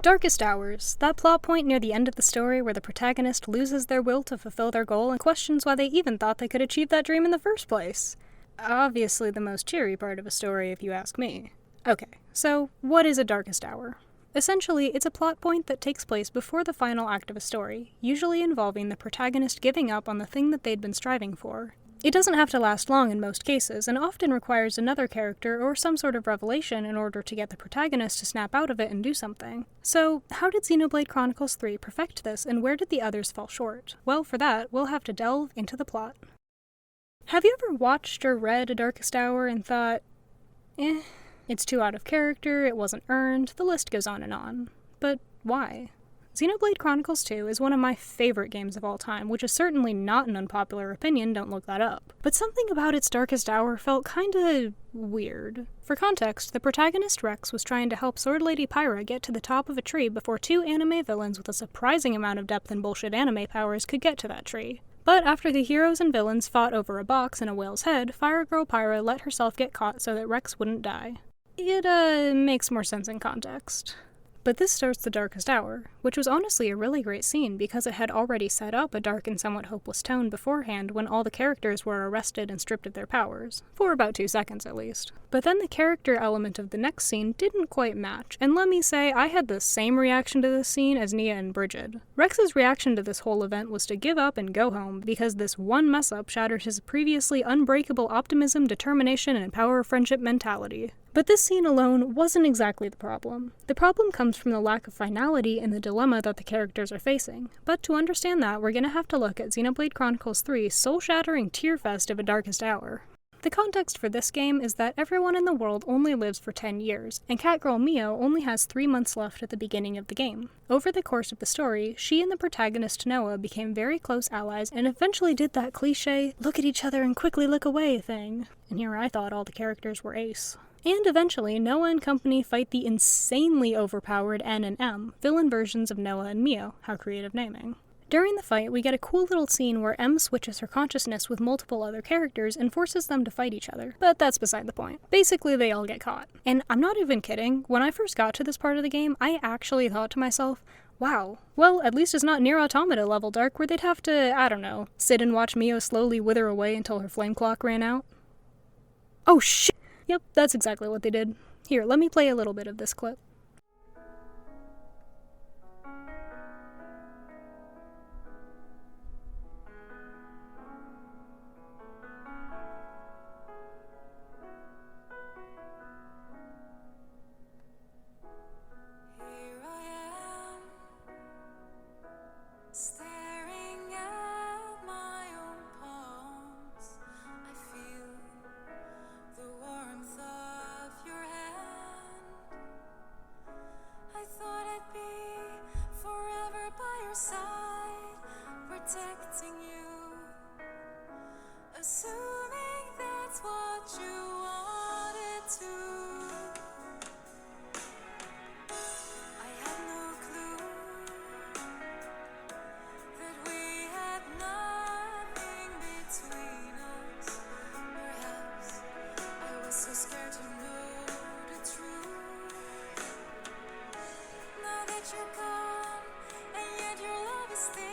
Darkest Hours, that plot point near the end of the story where the protagonist loses their will to fulfill their goal and questions why they even thought they could achieve that dream in the first place. Obviously the most cheery part of a story if you ask me. Okay, so what is a Darkest Hour? Essentially, it's a plot point that takes place before the final act of a story, usually involving the protagonist giving up on the thing that they'd been striving for. It doesn't have to last long in most cases, and often requires another character or some sort of revelation in order to get the protagonist to snap out of it and do something. So, how did Xenoblade Chronicles 3 perfect this, and where did the others fall short? Well, for that, we'll have to delve into the plot. Have you ever watched or read A Darkest Hour and thought, it's too out of character, it wasn't earned, the list goes on and on. But why? Xenoblade Chronicles 2 is one of my favorite games of all time, which is certainly not an unpopular opinion, don't look that up. But something about its Darkest Hour felt kinda weird. For context, the protagonist Rex was trying to help Sword Lady Pyra get to the top of a tree before two anime villains with a surprising amount of depth and bullshit anime powers could get to that tree. But after the heroes and villains fought over a box and a whale's head, Fire Girl Pyra let herself get caught so that Rex wouldn't die. It, makes more sense in context. But this starts the Darkest Hour, which was honestly a really great scene because it had already set up a dark and somewhat hopeless tone beforehand when all the characters were arrested and stripped of their powers. For about 2 seconds at least. But then the character element of the next scene didn't quite match, and let me say, I had the same reaction to this scene as Nia and Bridget. Rex's reaction to this whole event was to give up and go home because this one mess-up shattered his previously unbreakable optimism, determination, and power of friendship mentality. But this scene alone wasn't exactly the problem. The problem comes from the lack of finality and the dilemma that the characters are facing. But to understand that, we're gonna have to look at Xenoblade Chronicles 3's soul-shattering tear-fest of A Darkest Hour. The context for this game is that everyone in the world only lives for 10 years, and Catgirl Mio only has 3 months left at the beginning of the game. Over the course of the story, she and the protagonist Noah became very close allies and eventually did that cliche, look at each other and quickly look away thing. And here I thought all the characters were ace. And eventually, Noah and company fight the insanely overpowered N and M, villain versions of Noah and Mio, how creative naming. During the fight, we get a cool little scene where M switches her consciousness with multiple other characters and forces them to fight each other, but that's beside the point. Basically, they all get caught. And I'm not even kidding, when I first got to this part of the game, I actually thought to myself, wow, well, at least it's not Nier Automata level dark where they'd have to, I don't know, sit and watch Mio slowly wither away until her flame clock ran out. Oh shit! Yep, that's exactly what they did. Here, let me play a little bit of this clip. Protecting you, assuming that's what you wanted to. I had no clue that we had nothing between us. Perhaps I was so scared to know the truth. Now that you're gone, and yet your love is still.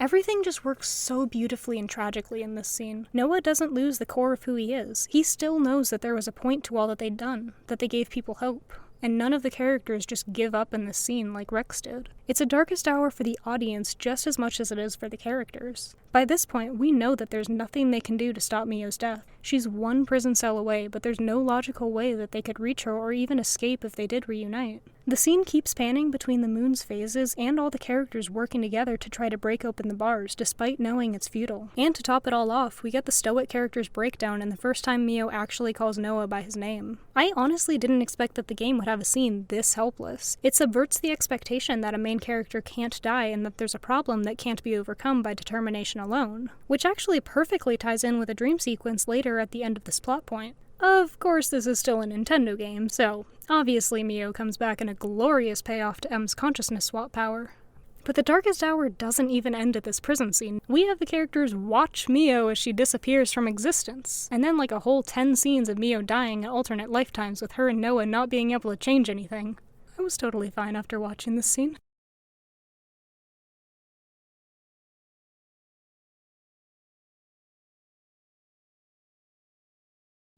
Everything just works so beautifully and tragically in this scene. Noah doesn't lose the core of who he is. He still knows that there was a point to all that they'd done, that they gave people hope. And none of the characters just give up in this scene like Rex did. It's a Darkest Hour for the audience just as much as it is for the characters. By this point, we know that there's nothing they can do to stop Mio's death. She's one prison cell away, but there's no logical way that they could reach her or even escape if they did reunite. The scene keeps panning between the moon's phases and all the characters working together to try to break open the bars, despite knowing it's futile. And to top it all off, we get the stoic character's breakdown and the first time Mio actually calls Noah by his name. I honestly didn't expect that the game would have a scene this helpless. It subverts the expectation that a main character can't die and that there's a problem that can't be overcome by determination alone, which actually perfectly ties in with a dream sequence later at the end of this plot point. Of course, this is still a Nintendo game, so obviously Mio comes back in a glorious payoff to M's consciousness swap power. But the Darkest Hour doesn't even end at this prison scene. We have the characters watch Mio as she disappears from existence, and then like a whole 10 scenes of Mio dying in alternate lifetimes with her and Noah not being able to change anything. I was totally fine after watching this scene.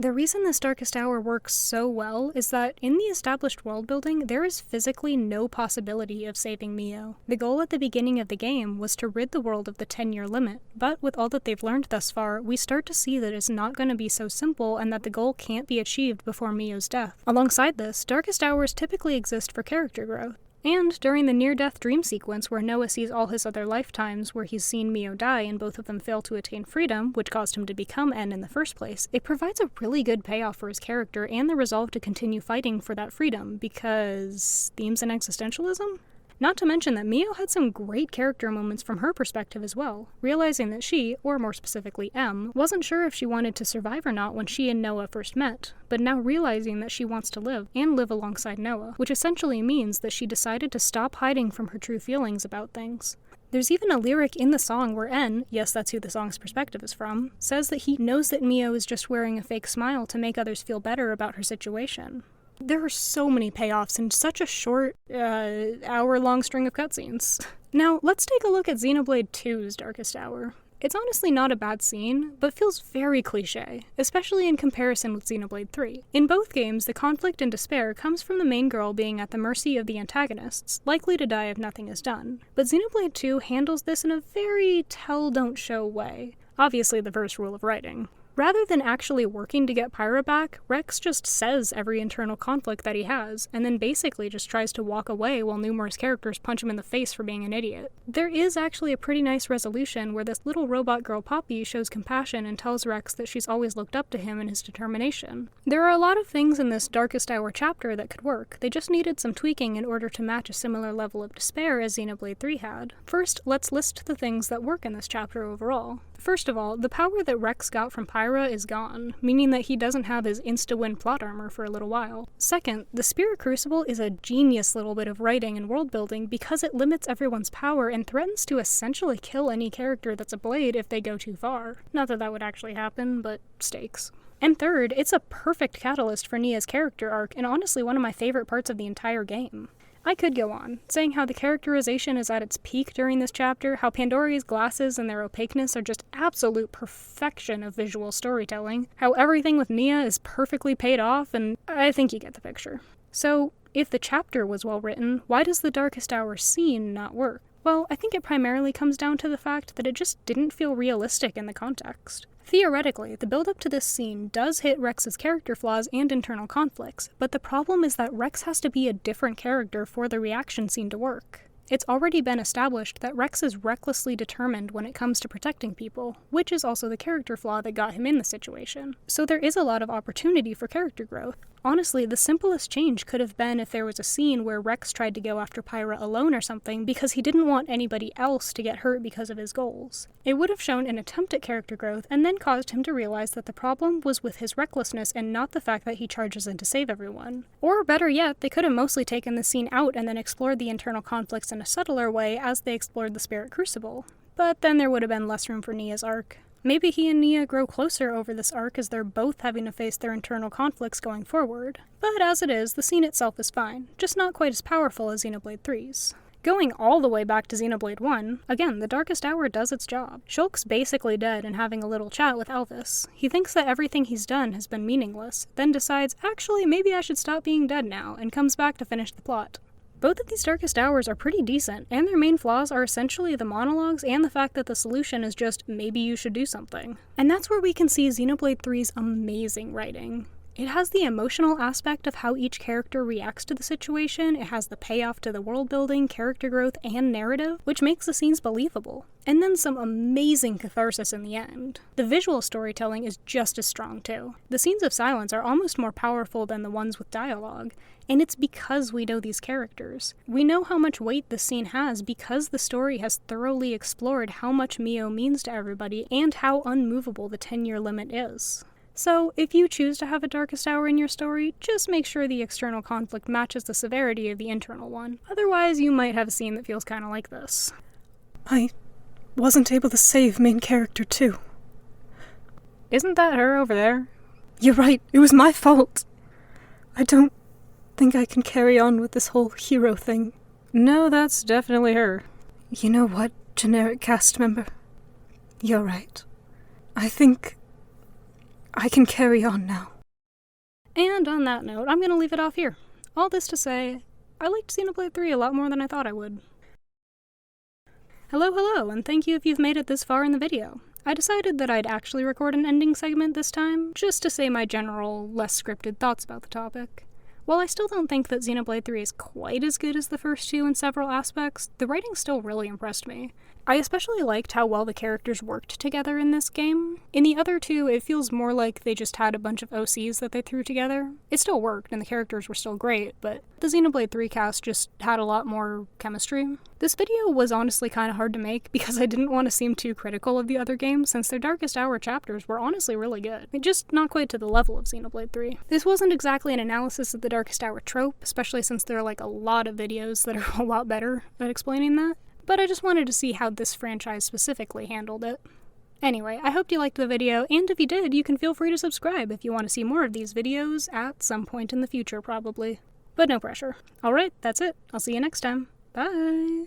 The reason this Darkest Hour works so well is that in the established world building, there is physically no possibility of saving Mio. The goal at the beginning of the game was to rid the world of the 10-year limit, but with all that they've learned thus far, we start to see that it's not going to be so simple and that the goal can't be achieved before Mio's death. Alongside this, Darkest Hours typically exist for character growth. And during the near-death dream sequence where Noah sees all his other lifetimes where he's seen Mio die and both of them fail to attain freedom, which caused him to become N in the first place, it provides a really good payoff for his character and the resolve to continue fighting for that freedom, because themes in existentialism? Not to mention that Mio had some great character moments from her perspective as well, realizing that she, or more specifically M, wasn't sure if she wanted to survive or not when she and Noah first met, but now realizing that she wants to live, and live alongside Noah, which essentially means that she decided to stop hiding from her true feelings about things. There's even a lyric in the song where N, yes that's who the song's perspective is from, says that he knows that Mio is just wearing a fake smile to make others feel better about her situation. There are so many payoffs in such a short, hour-long string of cutscenes. Now, let's take a look at Xenoblade 2's Darkest Hour. It's honestly not a bad scene, but feels very cliché, especially in comparison with Xenoblade 3. In both games, the conflict and despair comes from the main girl being at the mercy of the antagonists, likely to die if nothing is done. But Xenoblade 2 handles this in a very tell-don't-show way. Obviously the first rule of writing. Rather than actually working to get Pyra back, Rex just says every internal conflict that he has, and then basically just tries to walk away while numerous characters punch him in the face for being an idiot. There is actually a pretty nice resolution where this little robot girl Poppy shows compassion and tells Rex that she's always looked up to him and his determination. There are a lot of things in this Darkest Hour chapter that could work, they just needed some tweaking in order to match a similar level of despair as Xenoblade 3 had. First, let's list the things that work in this chapter overall. First of all, the power that Rex got from Pyra is gone, meaning that he doesn't have his insta-win plot armor for a little while. Second, the Spirit Crucible is a genius little bit of writing and world building because it limits everyone's power and threatens to essentially kill any character that's a blade if they go too far. Not that that would actually happen, but stakes. And third, it's a perfect catalyst for Nia's character arc and honestly one of my favorite parts of the entire game. I could go on, saying how the characterization is at its peak during this chapter, how Pandoria's glasses and their opaqueness are just absolute perfection of visual storytelling, how everything with Nia is perfectly paid off, and I think you get the picture. So, if the chapter was well written, why does the Darkest Hour scene not work? Well, I think it primarily comes down to the fact that it just didn't feel realistic in the context. Theoretically, the build-up to this scene does hit Rex's character flaws and internal conflicts, but the problem is that Rex has to be a different character for the reaction scene to work. It's already been established that Rex is recklessly determined when it comes to protecting people, which is also the character flaw that got him in the situation. So there is a lot of opportunity for character growth. Honestly, the simplest change could have been if there was a scene where Rex tried to go after Pyra alone or something because he didn't want anybody else to get hurt because of his goals. It would have shown an attempt at character growth and then caused him to realize that the problem was with his recklessness and not the fact that he charges in to save everyone. Or better yet, they could have mostly taken the scene out and then explored the internal conflicts in a subtler way as they explored the Spirit Crucible. But then there would have been less room for Nia's arc. Maybe he and Nia grow closer over this arc as they're both having to face their internal conflicts going forward. But as it is, the scene itself is fine, just not quite as powerful as Xenoblade 3's. Going all the way back to Xenoblade 1, again, the Darkest Hour does its job. Shulk's basically dead and having a little chat with Elvis. He thinks that everything he's done has been meaningless, then decides, actually, maybe I should stop being dead now, and comes back to finish the plot. Both of these Darkest Hours are pretty decent, and their main flaws are essentially the monologues and the fact that the solution is just, maybe you should do something. And that's where we can see Xenoblade 3's amazing writing. It has the emotional aspect of how each character reacts to the situation, it has the payoff to the world building, character growth, and narrative, which makes the scenes believable. And then some amazing catharsis in the end. The visual storytelling is just as strong too. The scenes of silence are almost more powerful than the ones with dialogue, and it's because we know these characters. We know how much weight this scene has because the story has thoroughly explored how much Mio means to everybody and how unmovable the 10-year limit is. So, if you choose to have a Darkest Hour in your story, just make sure the external conflict matches the severity of the internal one. Otherwise, you might have a scene that feels kinda like this. I wasn't able to save main character 2. Isn't that her over there? You're right, it was my fault. I don't think I can carry on with this whole hero thing. No, that's definitely her. You know what, generic cast member? You're right. I think I can carry on now. And on that note, I'm gonna leave it off here. All this to say, I liked Xenoblade 3 a lot more than I thought I would. Hello, and thank you if you've made it this far in the video. I decided that I'd actually record an ending segment this time, just to say my general, less scripted thoughts about the topic. While I still don't think that Xenoblade 3 is quite as good as the first two in several aspects, the writing still really impressed me. I especially liked how well the characters worked together in this game. In the other two, it feels more like they just had a bunch of OCs that they threw together. It still worked, and the characters were still great, but the Xenoblade 3 cast just had a lot more chemistry. This video was honestly kind of hard to make because I didn't want to seem too critical of the other games since their Darkest Hour chapters were honestly really good. Just not quite to the level of Xenoblade 3. This wasn't exactly an analysis of the Darkest Hour trope, especially since there are like a lot of videos that are a lot better at explaining that. But I just wanted to see how this franchise specifically handled it. Anyway, I hope you liked the video, and if you did, you can feel free to subscribe if you want to see more of these videos at some point in the future, probably. But no pressure. Alright, that's it. I'll see you next time. Bye!